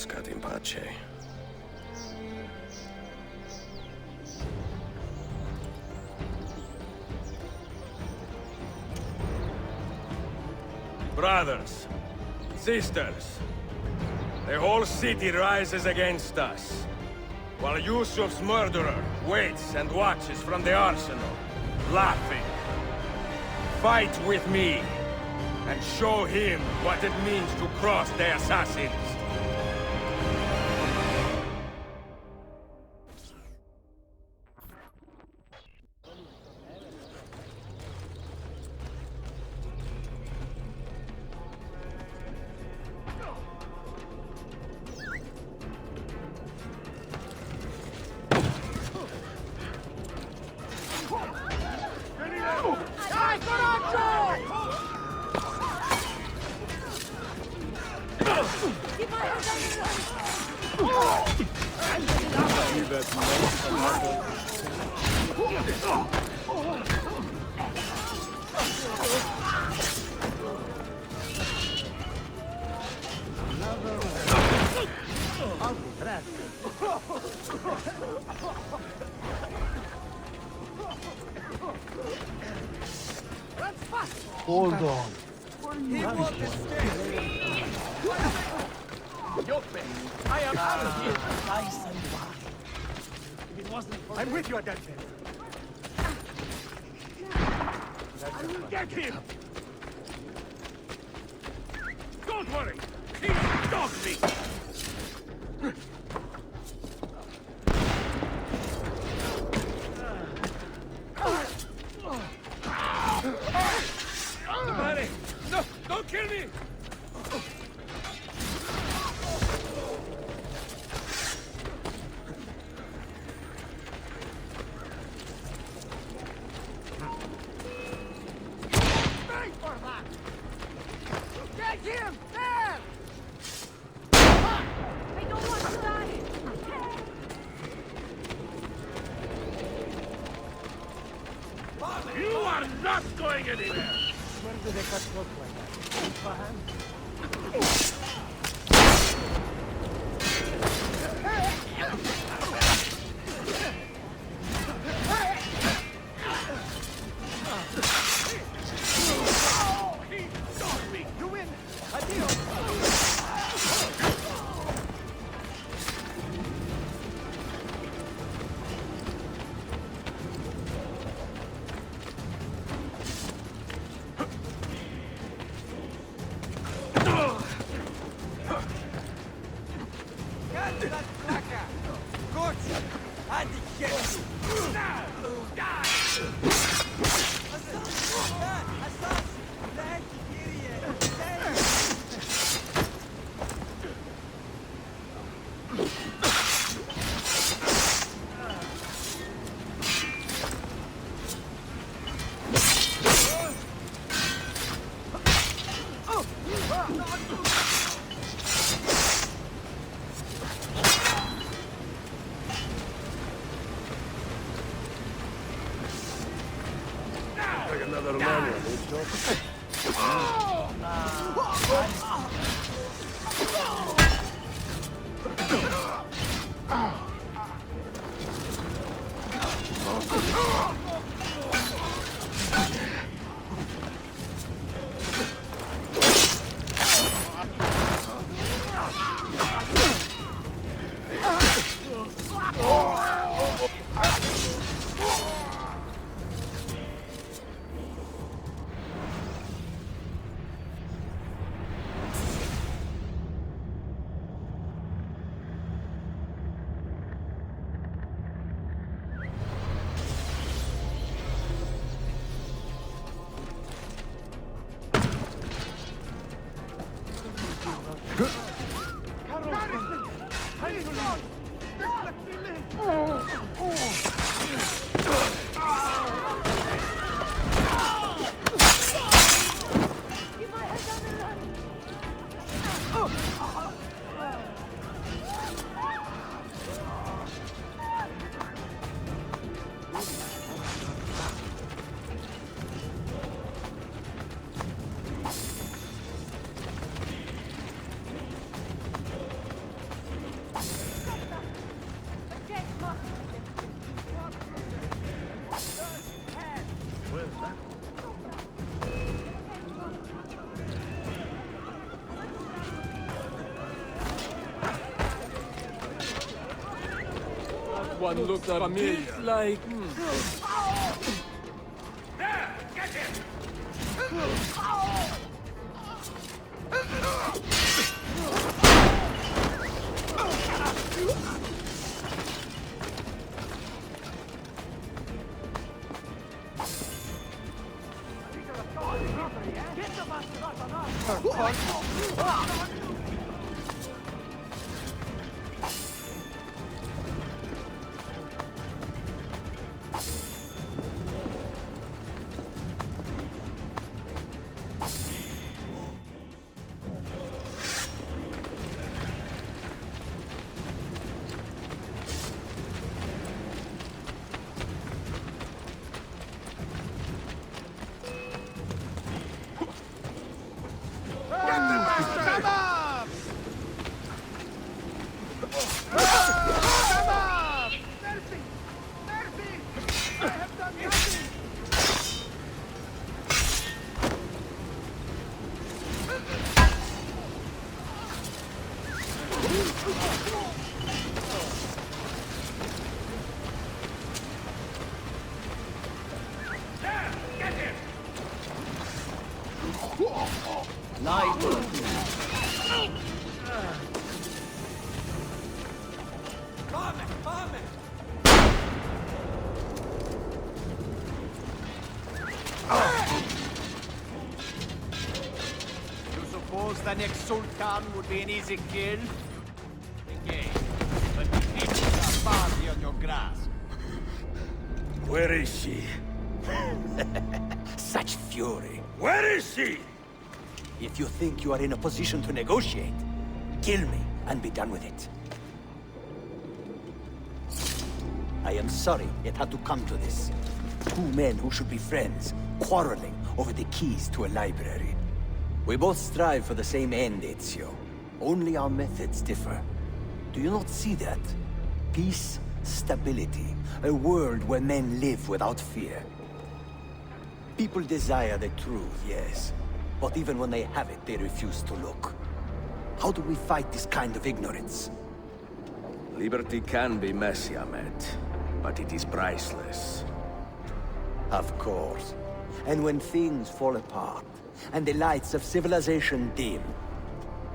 Requiescat in pace. Brothers, sisters, the whole city rises against us, while Yusuf's murderer waits and watches from the arsenal, laughing. Fight with me, and show him what it means to cross the assassins. Hold on. I am out of here. Nice and wide. If it wasn't for I'm with you at that thing. I will get him. Don't worry. He stopped me. Somebody! No! Don't kill me! Pay for that! Get him! There! I don't want to die! You are not going anywhere! Where do they cut rope like that? Behind? He stopped me! You win! Adios! Like another manual, one looks a bit like... There! Get him! You suppose the next Sultan would be an easy kill? Okay, but the people are far beyond your grasp. Where is she? Such fury. Where is she? If you think you are in a position to negotiate, kill me and be done with it. I am sorry it had to come to this. Two men who should be friends, quarreling over the keys to a library. We both strive for the same end, Ezio. Only our methods differ. Do you not see that? Peace, stability, a world where men live without fear. People desire the truth, yes. But even when they have it, they refuse to look. How do we fight this kind of ignorance? Liberty can be messy, Ahmed, but it is priceless. Of course. And when things fall apart, and the lights of civilization dim,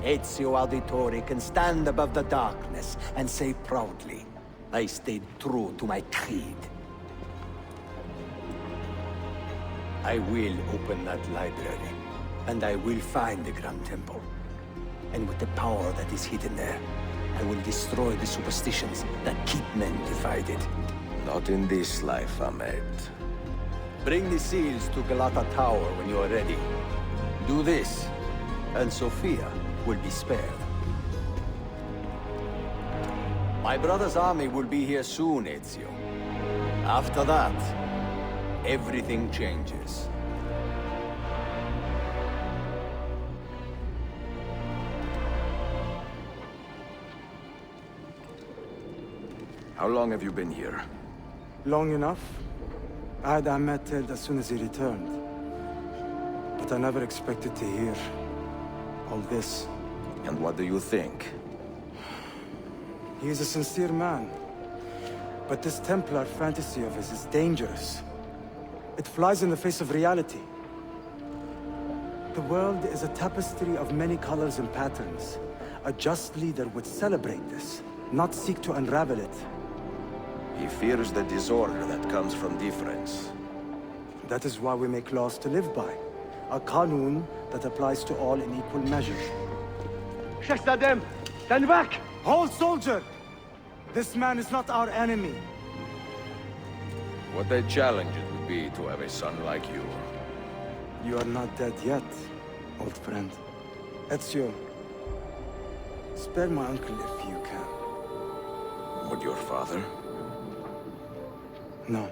Ezio Auditore can stand above the darkness and say proudly, I stayed true to my creed. I will open that library, and I will find the Grand Temple. And with the power that is hidden there, I will destroy the superstitions that keep men divided. Not in this life, Ahmed. Bring the seals to Galata Tower when you are ready. Do this, and Sophia will be spared. My brother's army will be here soon, Ezio. After that, everything changes. How long have you been here? Long enough. I had Ahmed killed as soon as he returned. But I never expected to hear all this. And what do you think? He is a sincere man. But this Templar fantasy of his is dangerous. It flies in the face of reality. The world is a tapestry of many colors and patterns. A just leader would celebrate this, not seek to unravel it. He fears the disorder that comes from difference. That is why we make laws to live by. A qanun that applies to all in equal measure. Shahzadem, stand back! Hold, soldier! This man is not our enemy. What a challenge it would be to have a son like you. You are not dead yet, old friend. Ezio, spare my uncle if you can. Would your father? No.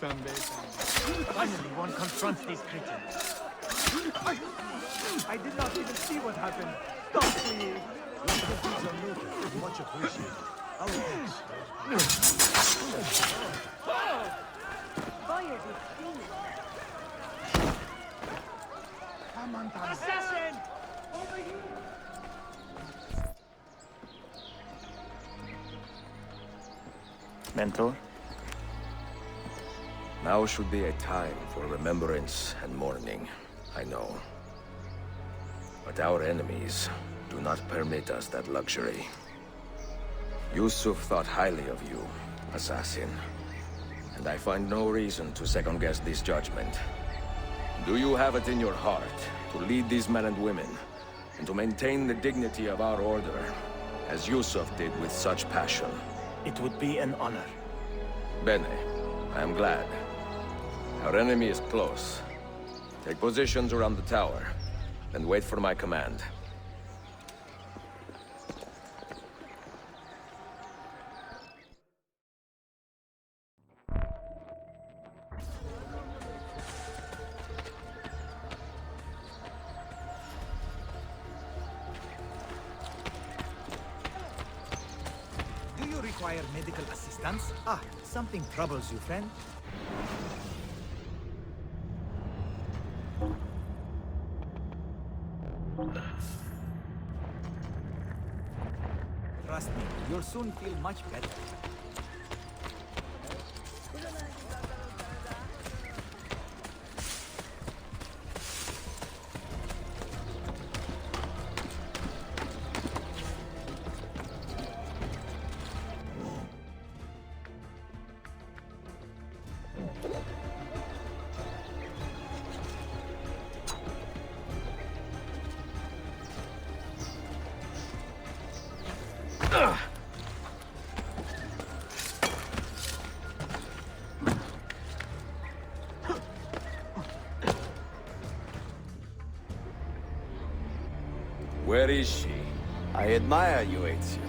Finally, one confronts these creatures. I did not even see what happened. Stop, please. Much appreciated. Our thanks. Fire this thing. Come on, assassin! Over here! Mentor? Now should be a time for remembrance and mourning, I know. But our enemies do not permit us that luxury. Yusuf thought highly of you, assassin. And I find no reason to second-guess this judgment. Do you have it in your heart to lead these men and women, and to maintain the dignity of our order, as Yusuf did with such passion? It would be an honor. Bene, I am glad. Our enemy is close. Take positions around the tower, and wait for my command. Do you require medical assistance? Ah, something troubles you, friend. Trust me, you'll soon feel much better. Where is she? I admire you, Ezio.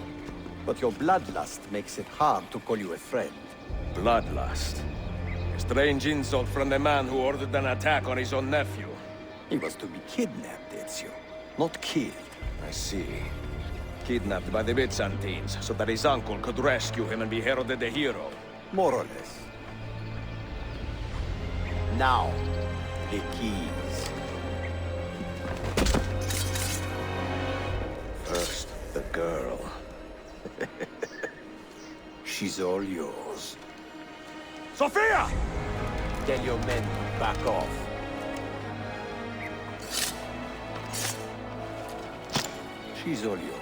But your bloodlust makes it hard to call you a friend. Bloodlust. A strange insult from the man who ordered an attack on his own nephew. He was to be kidnapped, Ezio, not killed. I see. Kidnapped by the Byzantines, so that his uncle could rescue him and be heralded a hero. More or less. Now, the keys. First, the girl. She's all yours. Sophia! Tell your men to back off. She's all yours.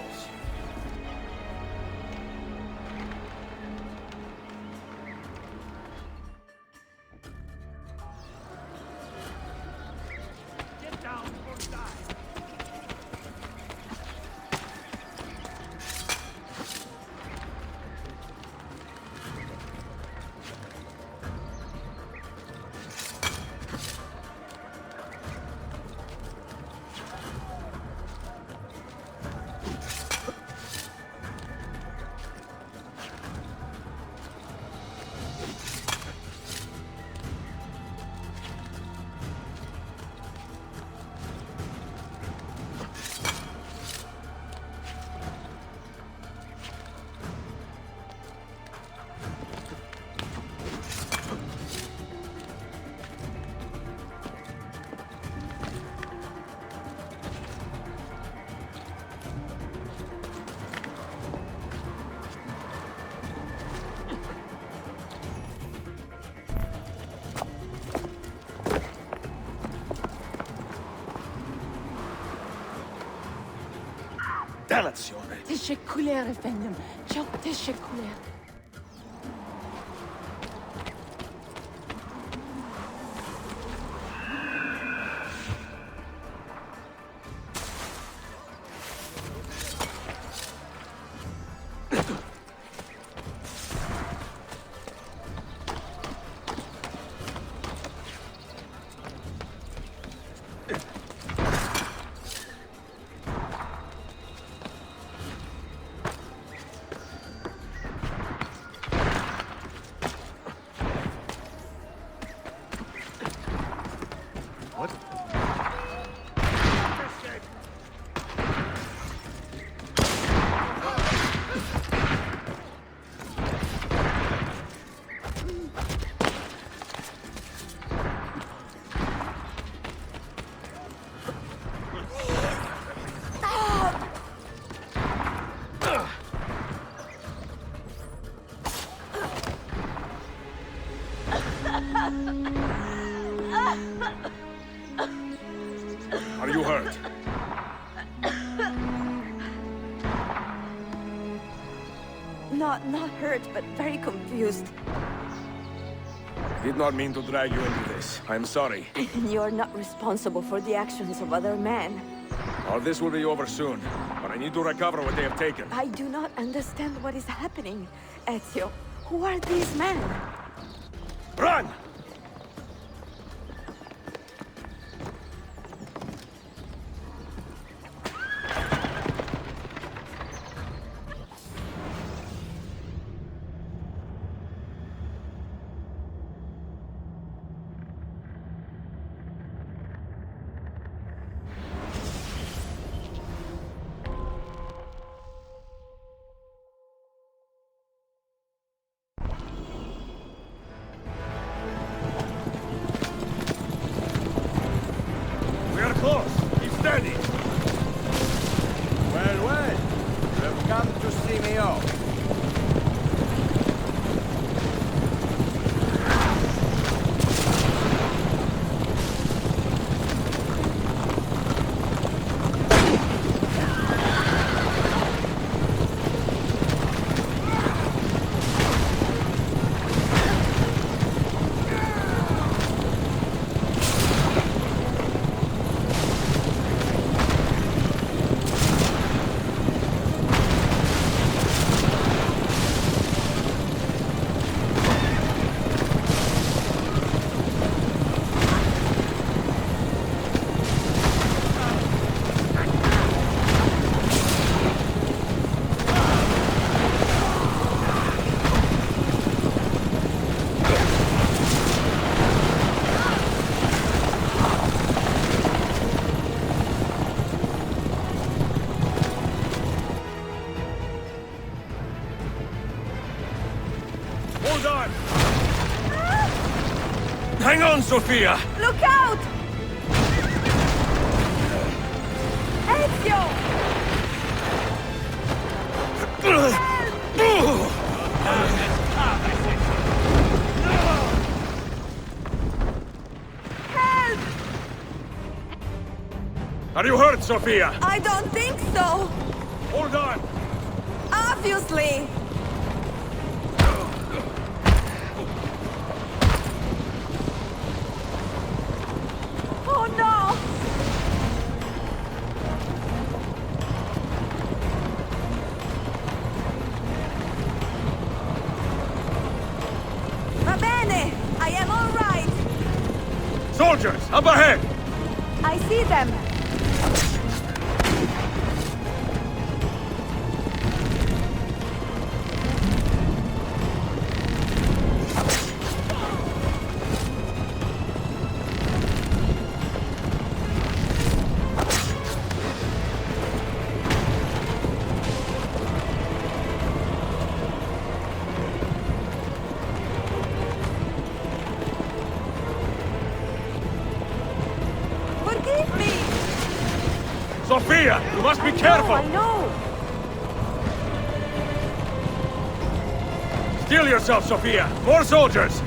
Get down or die! Dannazione! Teşekkürler efendim. Çok teşekkürler. hurt? Not hurt, but very confused. Did not mean to drag you into this. I'm sorry. You're not responsible for the actions of other men. All this will be over soon, but I need to recover what they have taken. I do not understand what is happening. Ezio, who are these men? Run! We are close. Keep steady. Well, well. You have come to see me off. Hold on! Hang on, Sophia! Look out! Ezio! Help! Are you hurt, Sophia? I don't think so! Hold on! Obviously! Oh no! Va bene! I am all right! Soldiers, up ahead! I see them! Forgive me! Sophia, you must be careful! I know! Steel yourself, Sophia! More soldiers!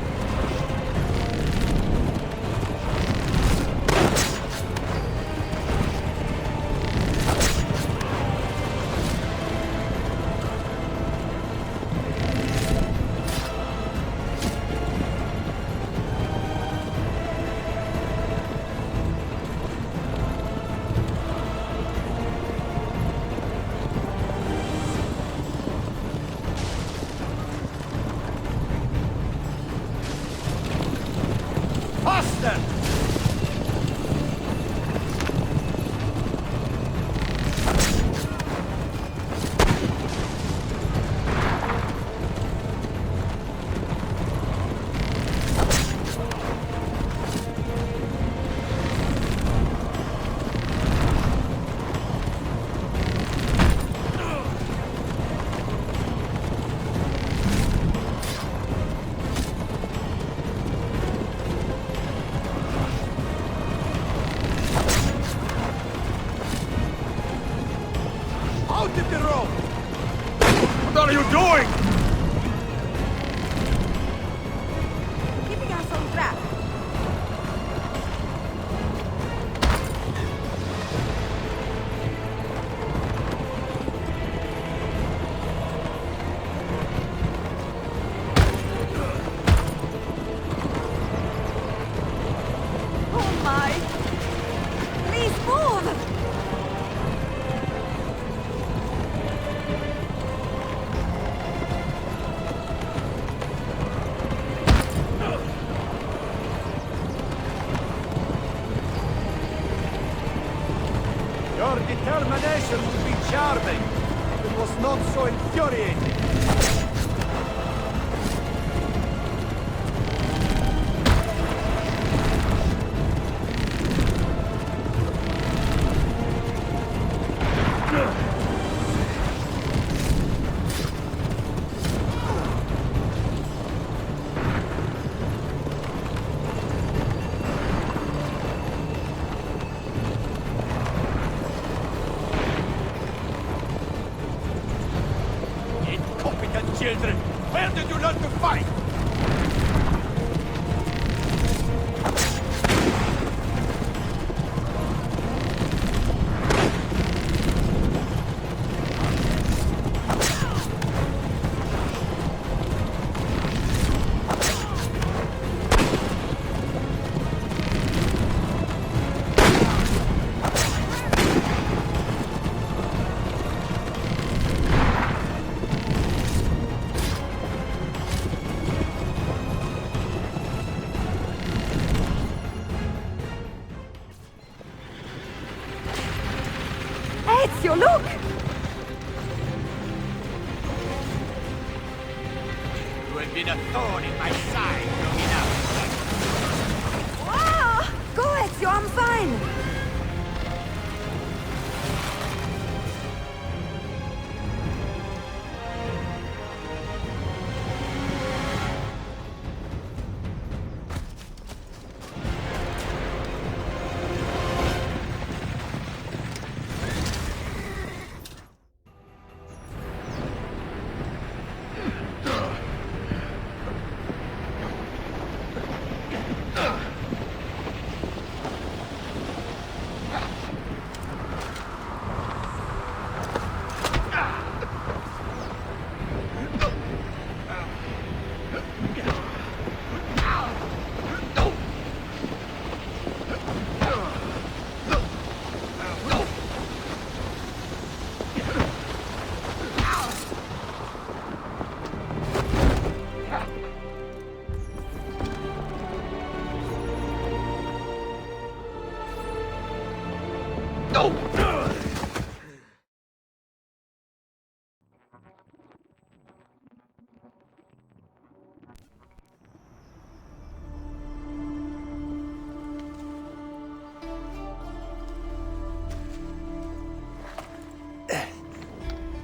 Faster! Out of the road! What are you doing? Keeping us on track. Your determination would be charming if it was not so infuriating. Incompetent children! Where did you learn to fight? Ezio, look! You have been a thorn in my side long enough. Ah! Go, Ezio, I'm fine!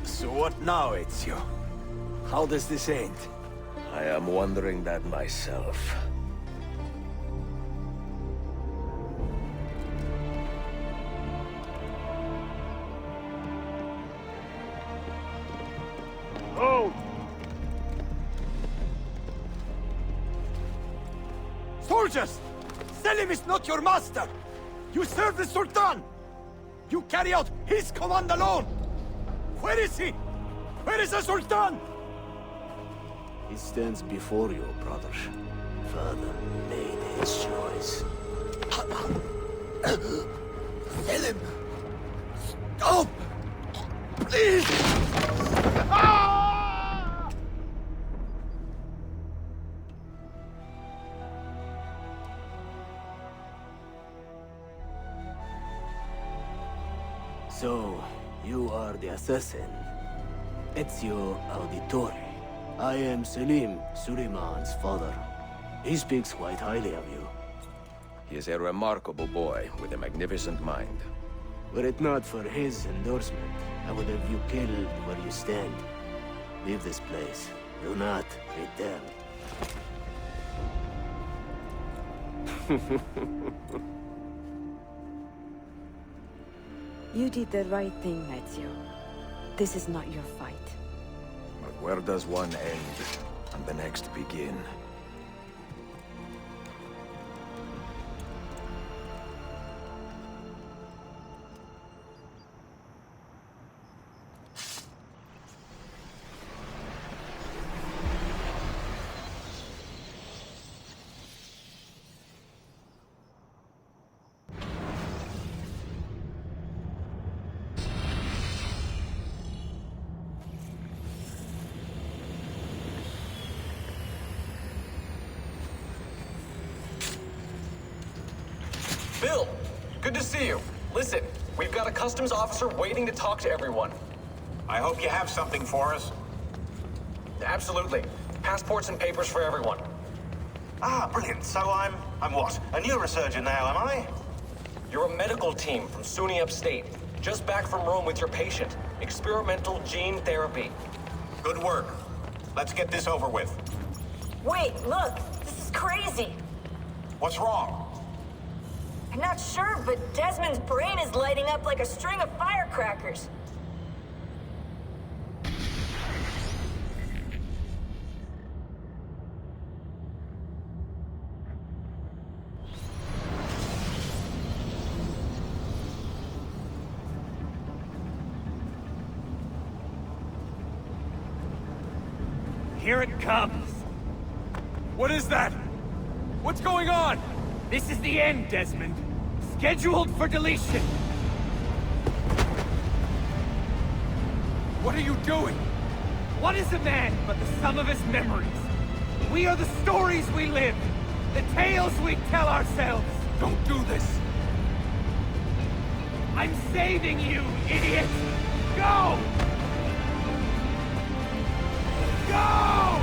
So what now, Ezio? How does this end? I am wondering that myself. Oh! Soldiers! Selim is not your master! You serve the Sultan! You carry out his command alone! Where is he? Where is the Sultan? He stands before you, brother. Father made his choice. Selim! Stop! Please! So, you are the assassin. Ezio Auditore. I am Selim, Suleiman's father. He speaks quite highly of you. He is a remarkable boy with a magnificent mind. Were it not for his endorsement, I would have you killed where you stand. Leave this place. Do not return. You did the right thing, Ezio. This is not your fight. But where does one end and the next begin? Bill, good to see you. Listen, We've got a customs officer waiting to talk to everyone. I hope you have something for us. Absolutely. Passports and papers for everyone. Ah, brilliant. So I'm what? A neurosurgeon now, am I? You're a medical team from SUNY Upstate. Just back from Rome with your patient. Experimental gene therapy. Good work. Let's get this over with. Wait, look! This is crazy! What's wrong? I'm not sure, but Desmond's brain is lighting up like a string of firecrackers. Here it comes! What is that? What's going on? This is the end, Desmond. Scheduled for deletion. What are you doing? What is a man but the sum of his memories? We are the stories we live, the tales we tell ourselves. Don't do this! I'm saving you, idiot! Go! Go!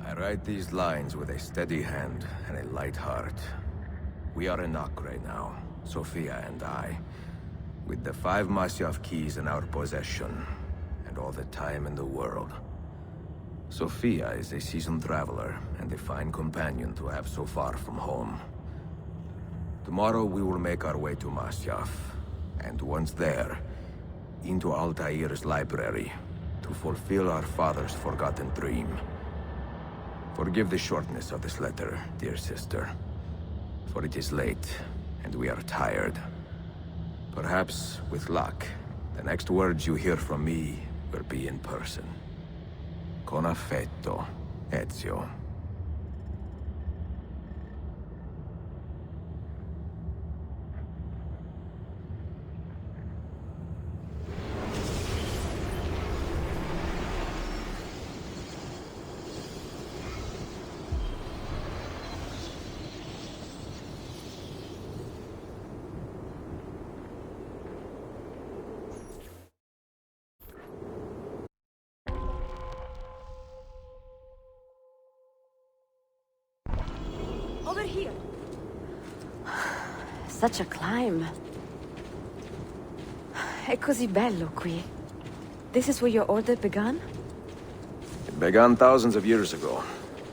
I write these lines with a steady hand and a light heart. We are in Acre now, Sophia and I, with the 5 Masyaf keys in our possession, and all the time in the world. Sophia is a seasoned traveler, and a fine companion to have so far from home. Tomorrow we will make our way to Masyaf, and once there, into Altair's library, to fulfill our father's forgotten dream. Forgive the shortness of this letter, dear sister, for it is late, and we are tired. Perhaps, with luck, the next words you hear from me will be in person. Con affetto, Ezio. Over here. Such a climb. È così bello qui. This is where your order began? It began thousands of years ago,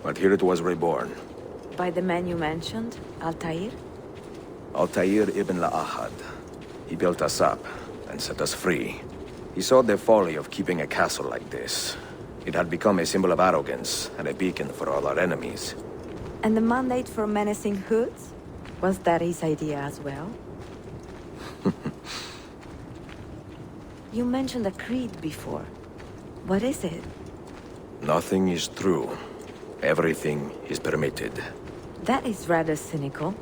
but here it was reborn. By the man you mentioned, Altair? Altair ibn La'ahad. He built us up and set us free. He saw the folly of keeping a castle like this. It had become a symbol of arrogance and a beacon for all our enemies. And the mandate for menacing hoods? Was that his idea as well? You mentioned a creed before. What is it? Nothing is true. Everything is permitted. That is rather cynical.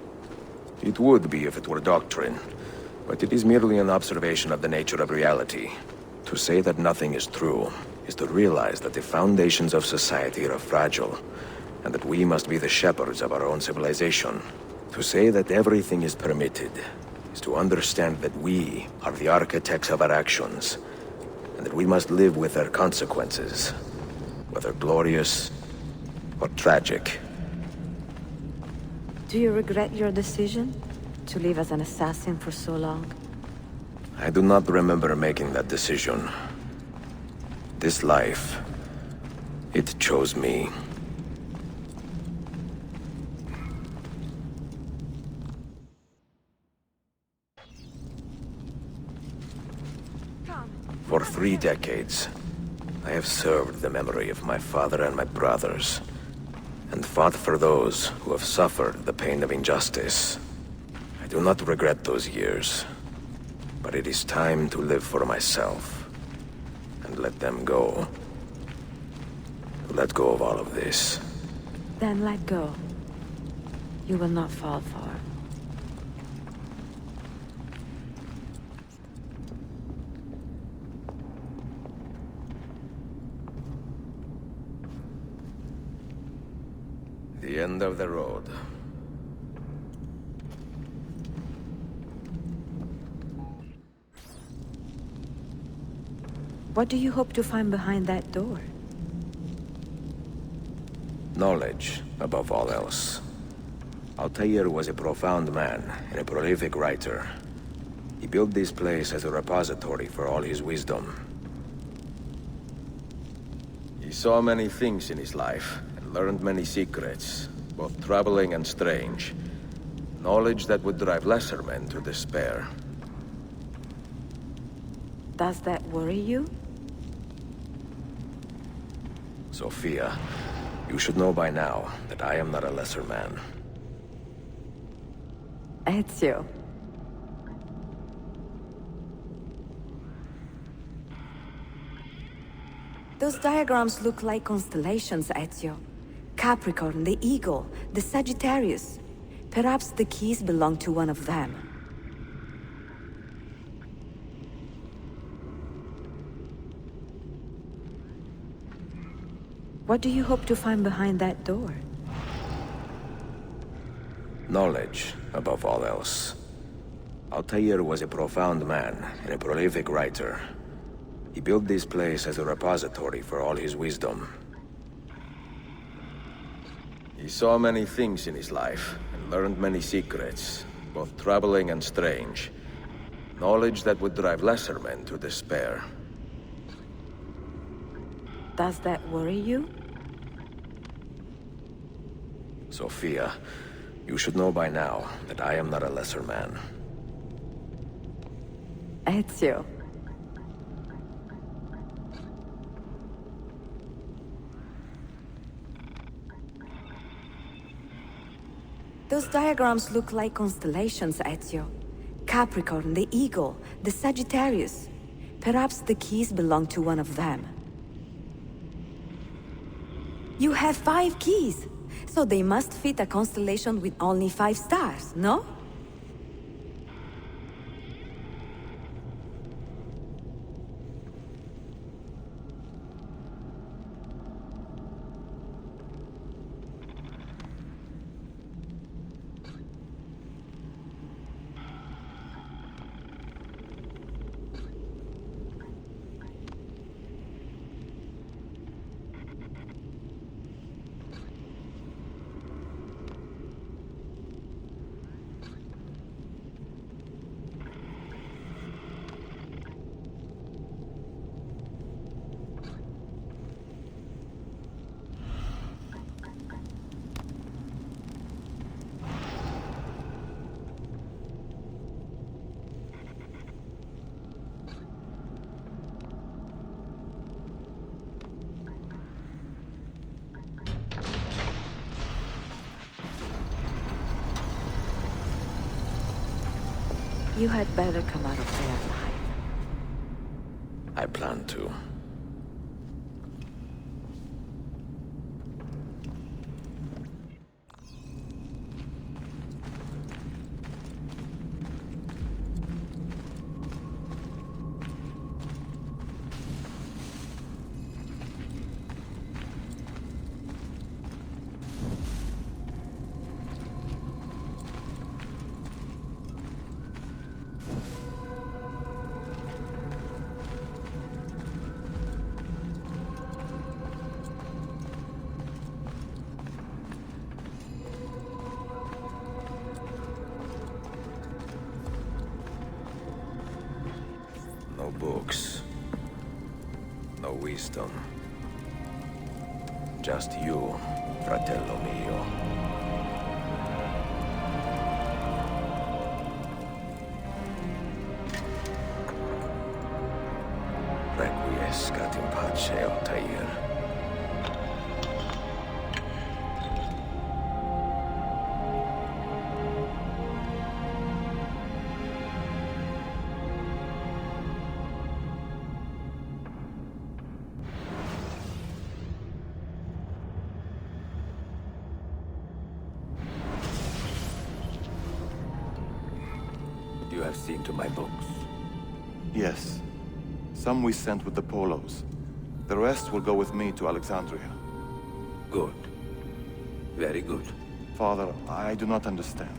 It would be if it were doctrine, but it is merely an observation of the nature of reality. To say that nothing is true is to realize that the foundations of society are fragile, and that we must be the shepherds of our own civilization. To say that everything is permitted is to understand that we are the architects of our actions, and that we must live with their consequences, whether glorious or tragic. Do you regret your decision to live as an assassin for so long? I do not remember making that decision. This life, it chose me. For 3 decades, I have served the memory of my father and my brothers, and fought for those who have suffered the pain of injustice. I do not regret those years, but it is time to live for myself, and let them go. Let go of all of this. Then let go. You will not fall far. end of the road. What do you hope to find behind that door? Knowledge, above all else. Altair was a profound man and a prolific writer. He built this place as a repository for all his wisdom. He saw many things in his life and learned many secrets, both troubling and strange. Knowledge that would drive lesser men to despair. Does that worry you? Sophia, you should know by now that I am not a lesser man. Ezio. Those diagrams look like constellations, Ezio. Capricorn, the Eagle, the Sagittarius. Perhaps the keys belong to one of them. What do you hope to find behind that door? Knowledge, above all else. Altair was a profound man and a prolific writer. He built this place as a repository for all his wisdom. He saw many things in his life and learned many secrets, both troubling and strange. Knowledge that would drive lesser men to despair. Does that worry you? Sophia, you should know by now that I am not a lesser man. Ezio. Those diagrams look like constellations, Ezio. Capricorn, the Eagle, the Sagittarius. Perhaps the keys belong to one of them. You have 5 keys, so they must fit a constellation with only 5 stars, no? You had better come out of there alive. I plan to. No books. No wisdom. Just you, fratello mio. Requiescat in pace, Altair. You have seen to my books? Yes. Some we sent with the Polos. The rest will go with me to Alexandria. Good. Very good. Father, I do not understand.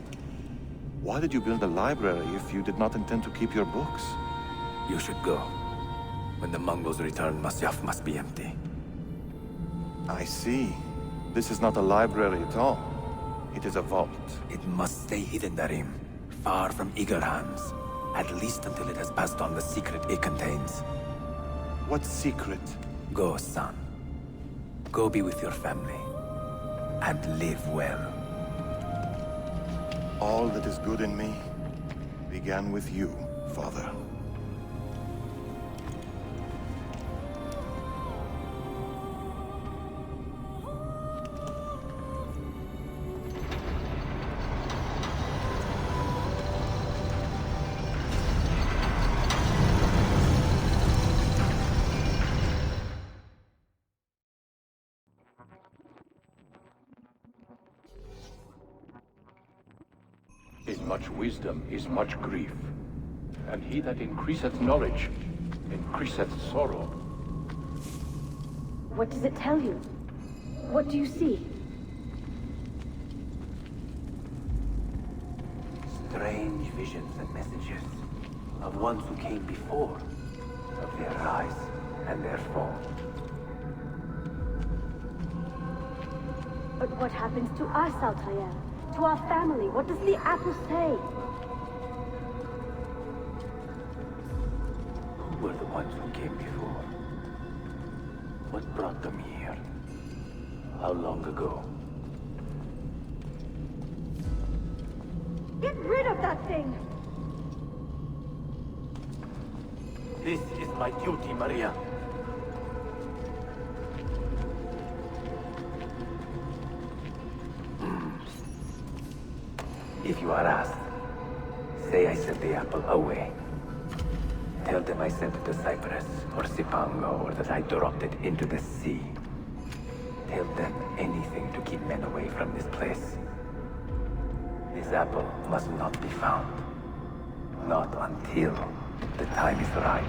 Why did you build a library if you did not intend to keep your books? You should go. When the Mongols return, Masyaf must be empty. I see. This is not a library at all. It is a vault. It must stay hidden, Darim. Far from eager hands. At least until it has passed on the secret it contains. What secret? Go, son. Go be with your family. And live well. All that is good in me began with you, Father. Is much wisdom is much grief, and he that increaseth knowledge increaseth sorrow. What does it tell you? What do you see? Strange visions and messages of ones who came before, of their rise and their fall. But what happens to us, Altair? To our family? What does the apple say? Who were the ones who came before? What brought them here? How long ago? Get rid of that thing! This is my duty, Maria. If you are asked, say I sent the apple away. Tell them I sent it to Cyprus or Cipango, or that I dropped it into the sea. Tell them anything to keep men away from this place. This apple must not be found. Not until the time is right.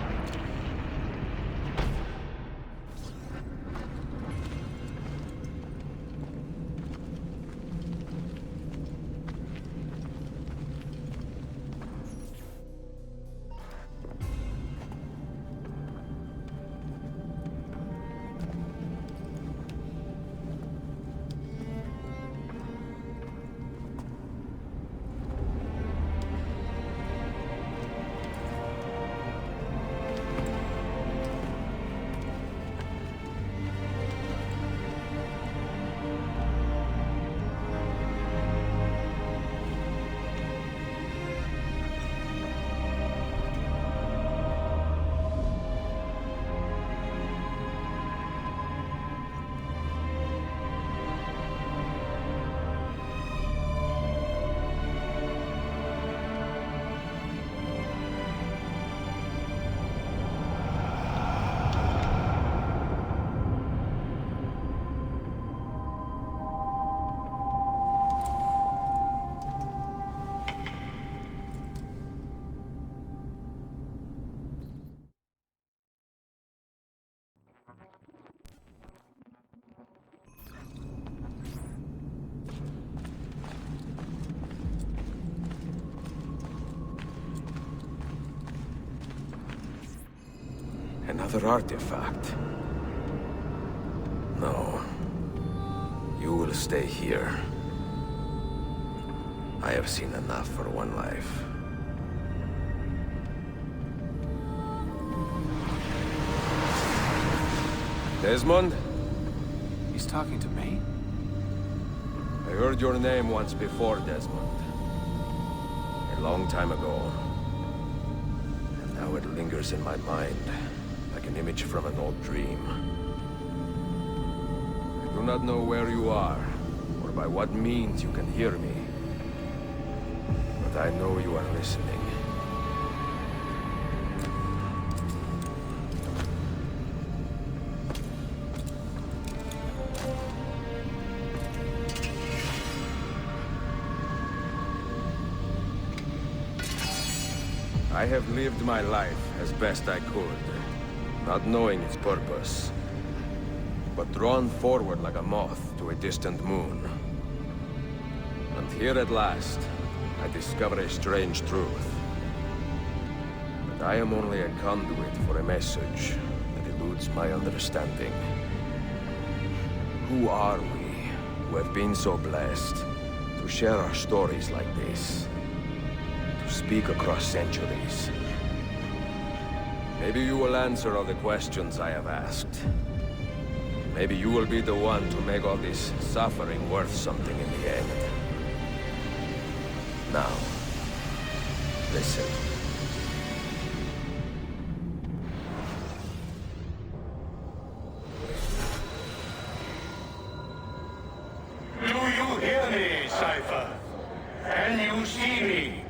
Another artifact. No. You will stay here. I have seen enough for one life. Desmond? He's talking to me? I heard your name once before, Desmond. A long time ago. And now it lingers in my mind, like an image from an old dream. I do not know where you are, or by what means you can hear me. But I know you are listening. I have lived my life as best I could, not knowing its purpose, but drawn forward like a moth to a distant moon. And here at last, I discover a strange truth. That I am only a conduit for a message that eludes my understanding. Who are we, who have been so blessed, to share our stories like this? To speak across centuries? Maybe you will answer all the questions I have asked. Maybe you will be the one to make all this suffering worth something in the end. Now, listen. Do you hear me, Cypher? Can you see me?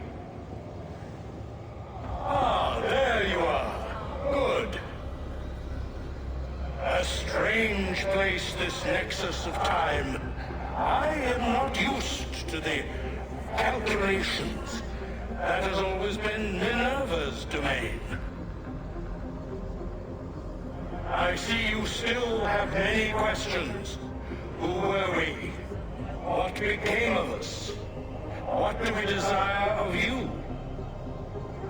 Ah, there you are. Good. A strange place, this nexus of time. I am not used to the calculations. That has always been Minerva's domain. I see you still have many questions. Who were we? What became of us? What do we desire of you?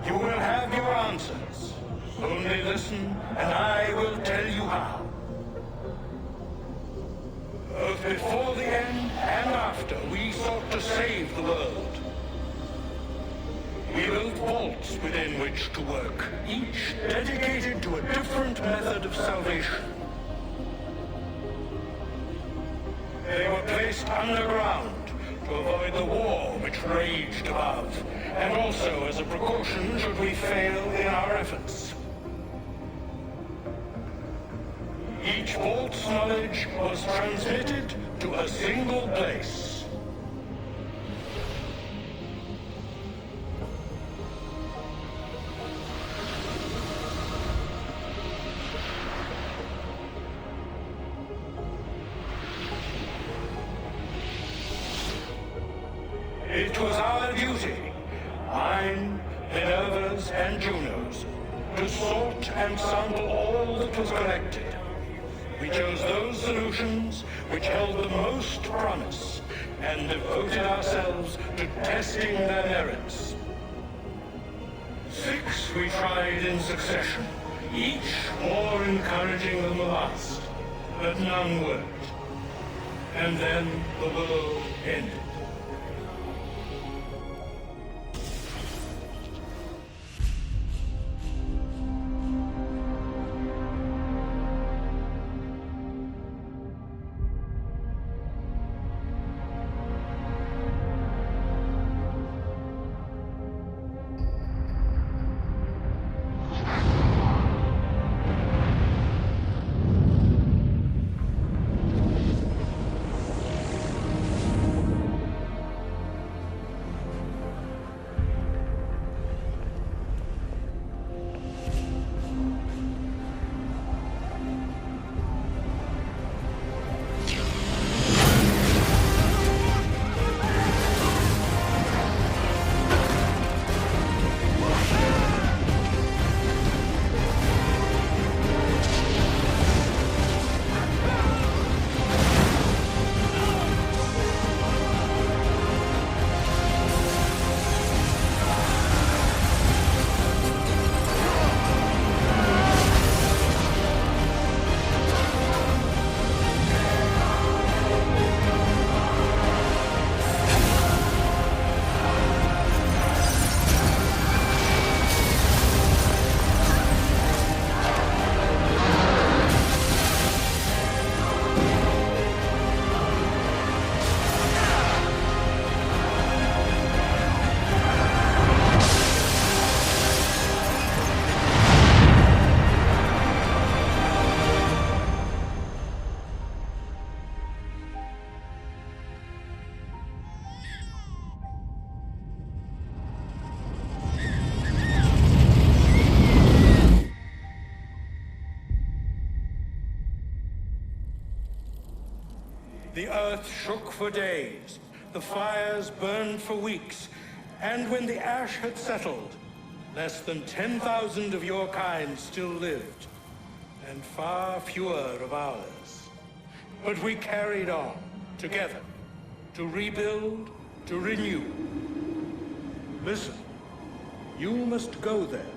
You will have your answers. Only listen, and I will tell you how. Both before the end and after, we sought to save the world. We built vaults within which to work, each dedicated to a different method of salvation. They were placed underground to avoid the war which raged above, and also as a precaution should we fail in our efforts. Each vault's knowledge was transmitted to a single place. It was our duty, mine, Minerva's, and Juno's, to sort and sample all that was collected. We chose those solutions which held the most promise, and devoted ourselves to testing their merits. 6 we tried in succession, each more encouraging than the last, but none worked. And then the world ended. The earth shook for days, the fires burned for weeks, and when the ash had settled, less than 10,000 of your kind still lived, and far fewer of ours. But we carried on, together, to rebuild to renew. Listen, you must go there,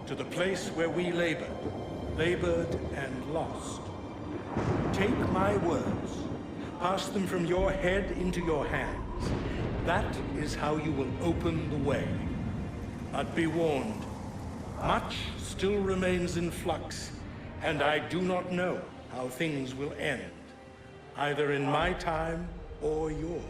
to the place where we labored and lost. Take my words, pass them from your head into your hands. That is how you will open the way. But be warned, much still remains in flux, and I do not know how things will end, either in my time or yours.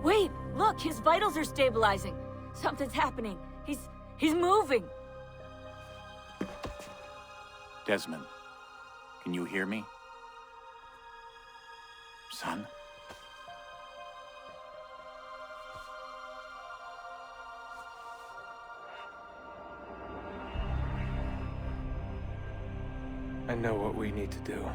Wait, look, his vitals are stabilizing. Something's happening. He's moving. Desmond, can you hear me? Son? I know what we need to do.